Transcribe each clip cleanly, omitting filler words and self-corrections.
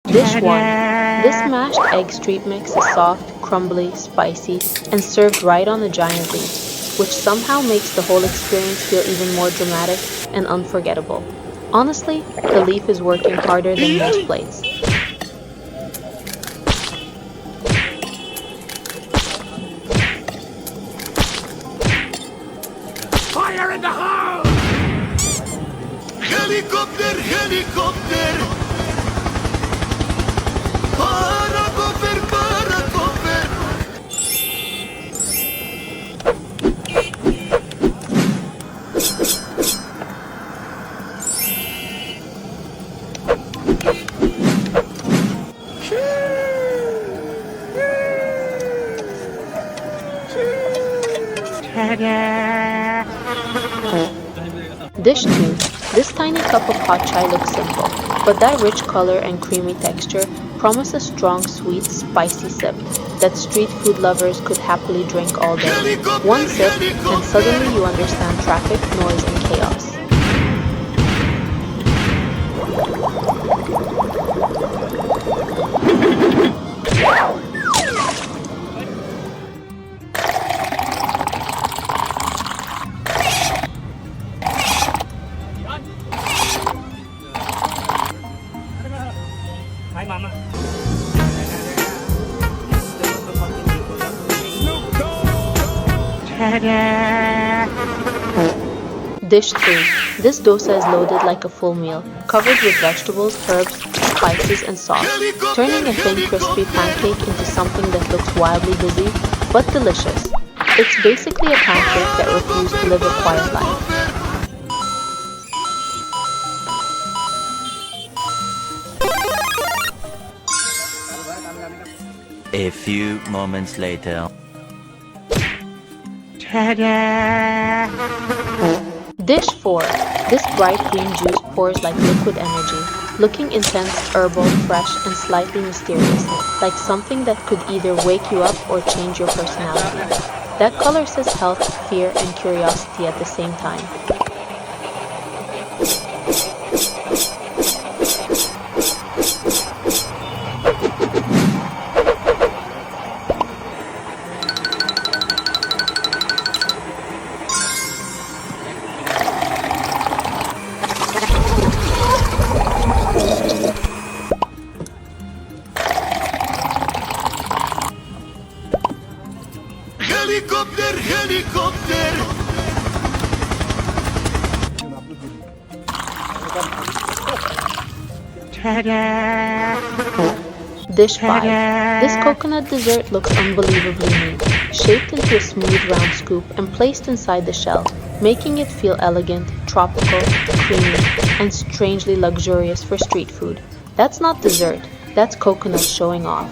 Dish 1. This mashed egg street mix is soft, crumbly, spicy, and served right on a giant leaf, which somehow makes the whole experience feel even more dramatic and unforgettable. Honestly, the leaf is working harder than most plates. Fire in the hole! Helicopter, helicopter! Paracofer, paracofer! Dish 2. This tiny cup of hot chai looks simple, but that rich color and creamy texture promise a strong, sweet, spicy sip that street food lovers could happily drink all day. One sip, and suddenly you understand traffic, noise, and chaos. Hi, Mama. Dish 3. This dosa is loaded like a full meal, covered with vegetables, herbs, spices, and sauce, turning a thin, crispy pancake into something that looks wildly busy, but delicious. It's basically a pancake that refused to live a quiet life. A few moments later. Dish 4. This bright green juice pours like liquid energy, looking intense, herbal, fresh, and slightly mysterious, like something that could either wake you up or change your personality. That color says health, fear, and curiosity at the same time. Helicopter, helicopter! Dish 5. This coconut dessert looks unbelievably neat, shaped into a smooth round scoop and placed inside the shell, making it feel elegant, tropical, creamy, and strangely luxurious for street food. That's not dessert, that's coconut showing off.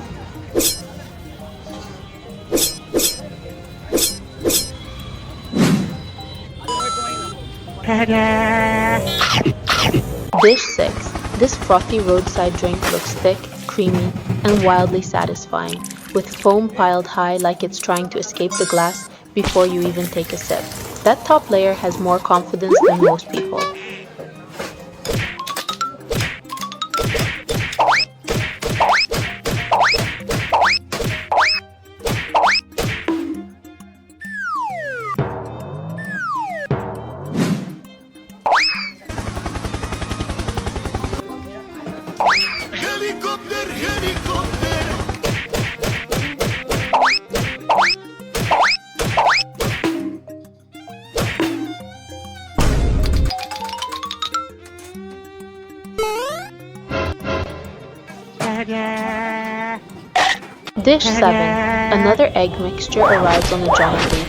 Dish 6. This frothy roadside drink looks thick, creamy, and wildly satisfying, with foam piled high like it's trying to escape the glass before you even take a sip. That top layer has more confidence than most people. Helicopter, helicopter! Dish 7. Another egg mixture arrives on a giant leaf,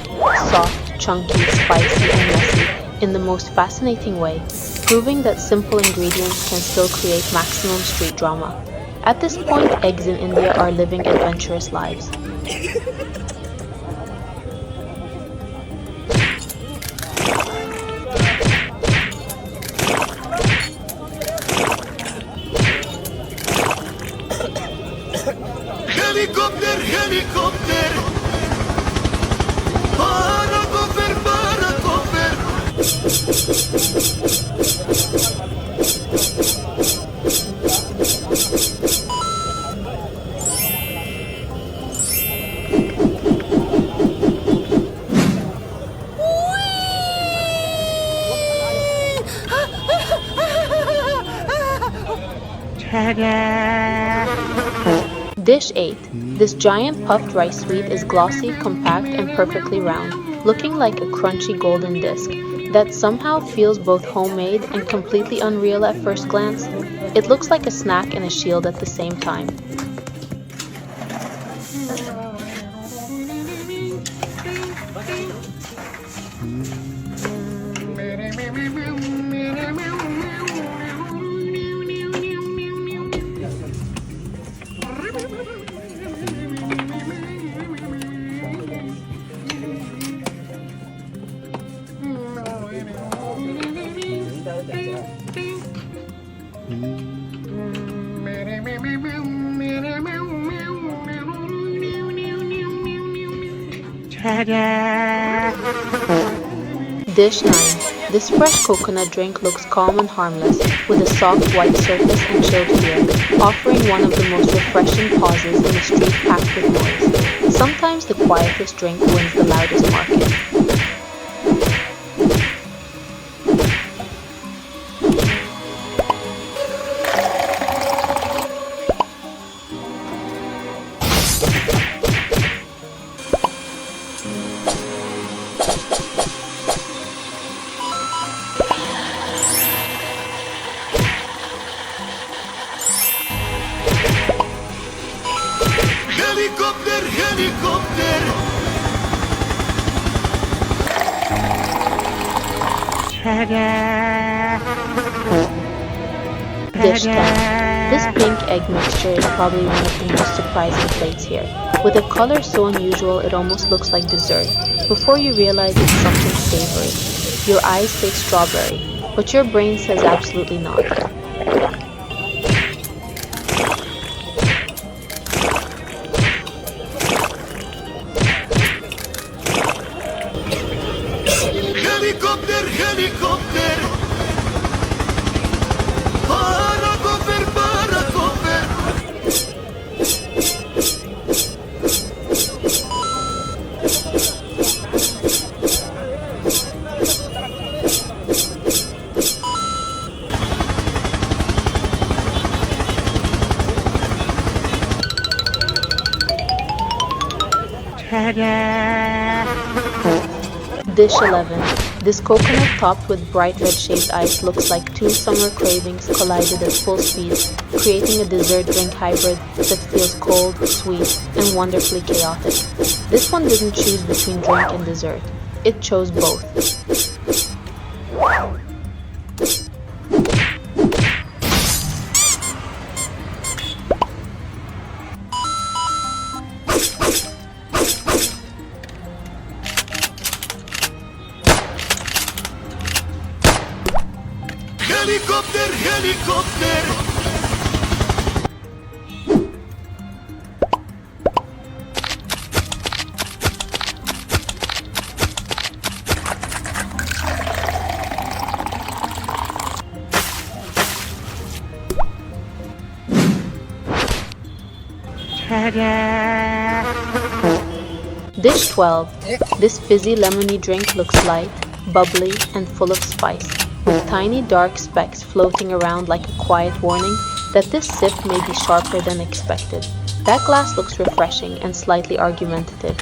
soft, chunky, spicy, and messy, in the most fascinating way, proving that simple ingredients can still create maximum street drama. At this point, eggs in India are living adventurous lives. Helicopter, helicopter! Paracofer, paracofer! Dish 8. This giant puffed rice sweet is glossy, compact, and perfectly round, looking like a crunchy golden disc that somehow feels both homemade and completely unreal at first glance. It looks like a snack and a shield at the same time. Dish 9. This fresh coconut drink looks calm and harmless, with a soft white surface and chilled feel, offering one of the most refreshing pauses in a street packed with noise. Sometimes the quietest drink wins the loudest market. Helicopter, helicopter. Dish 10. This pink egg mixture is probably one of the most surprising plates here. With a color so unusual it almost looks like dessert. Before you realize it's something savory. Your eyes say strawberry, but your brain says absolutely not. Helicopter, helicopter. Paracofer, paracofer. Dish 11. This coconut topped with bright red shaped ice looks like two summer cravings collided at full speed, creating a dessert drink hybrid that feels cold, sweet, and wonderfully chaotic. This one didn't choose between drink and dessert. It chose both. Helicopter, helicopter. Dish 12. This fizzy lemony drink looks light, bubbly, and full of spice, with tiny dark specks floating around like a quiet warning that this sip may be sharper than expected. That glass looks refreshing and slightly argumentative.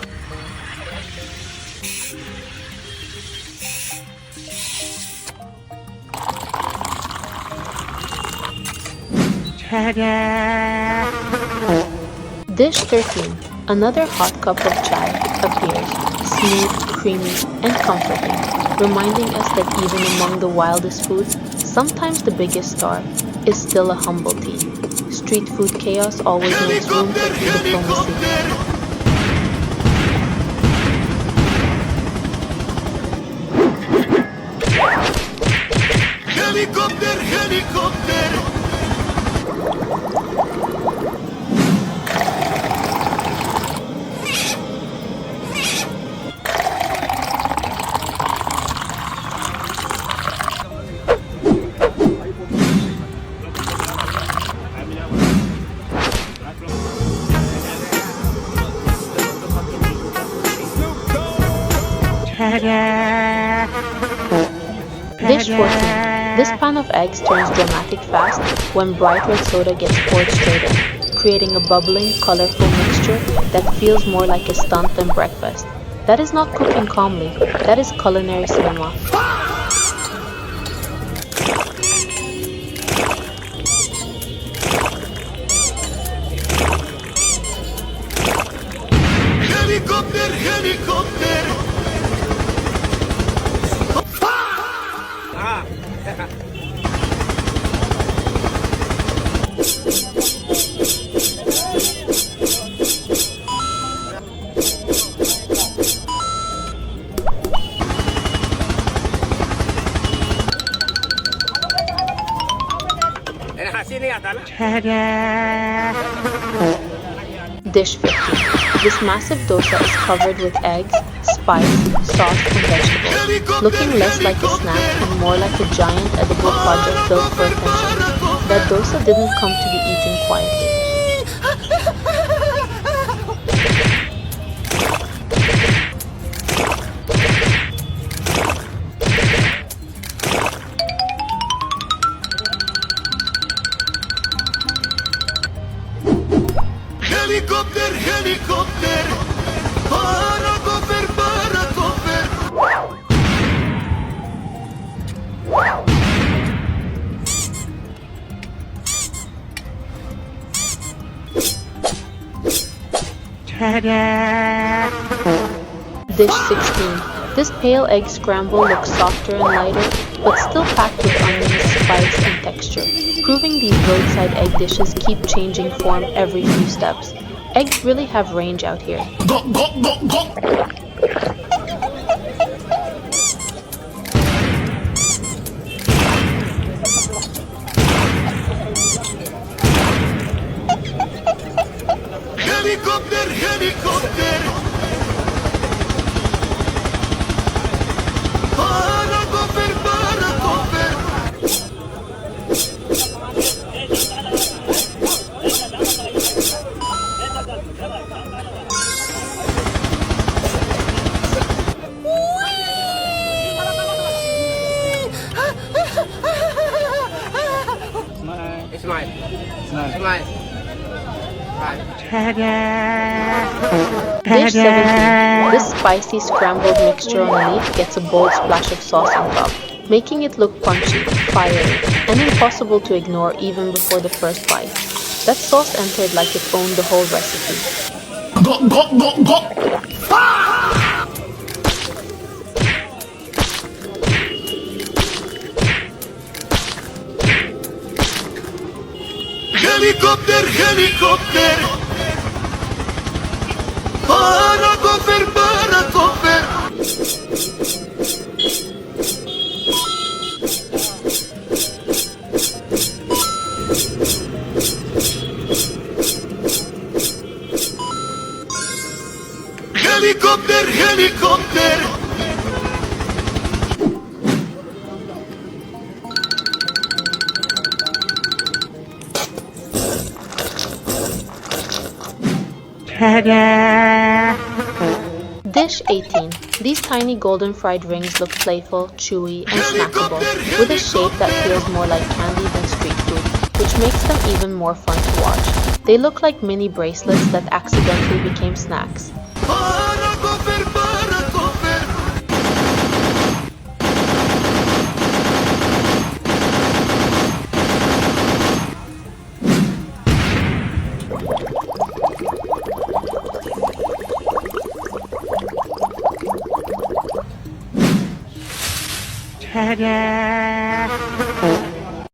Dish 13. Another hot cup of chai appears, smooth, creamy, and comforting, reminding us that even among the wildest foods, sometimes the biggest star is still a humble tea. Street food chaos always makes room for Helicopter, tea diplomacy. helicopter. Helicopter, helicopter. Dish 14. This pan of eggs turns dramatic fast when bright red soda gets poured straight in, creating a bubbling, colorful mixture that feels more like a stunt than breakfast. That is not cooking calmly, that is culinary cinema. Helicopter, helicopter. Dish 15. This massive dosa is covered with eggs, spice, sauce, and vegetables, looking less like a snack and more like a giant edible project built for attention. That dosa didn't come to be eaten quietly. Helicopter, helicopter. Paracofer, paracofer. Dish 16. This pale egg scramble looks softer and lighter, but still packed with onions, spice, and texture, proving these roadside egg dishes keep changing form every few steps. Eggs really have range out here. Go, go, go, go. Helicopter, helicopter. Paracofer, paracofer. Smile. Smile. Dish 17. This spicy scrambled mixture on a leaf gets a bold splash of sauce on top, making it look punchy, fiery, and impossible to ignore even before the first bite. That sauce entered like it owned the whole recipe. Go, go, go, go. Helicopter, helicopter. Paracofer, paracofer. Helicopter, helicopter. Dish 18. These tiny golden fried rings look playful, chewy, and snackable, with a shape that feels more like candy than street food, which makes them even more fun to watch. They look like mini bracelets that accidentally became snacks. Paracofer, paracofer. Ta-da!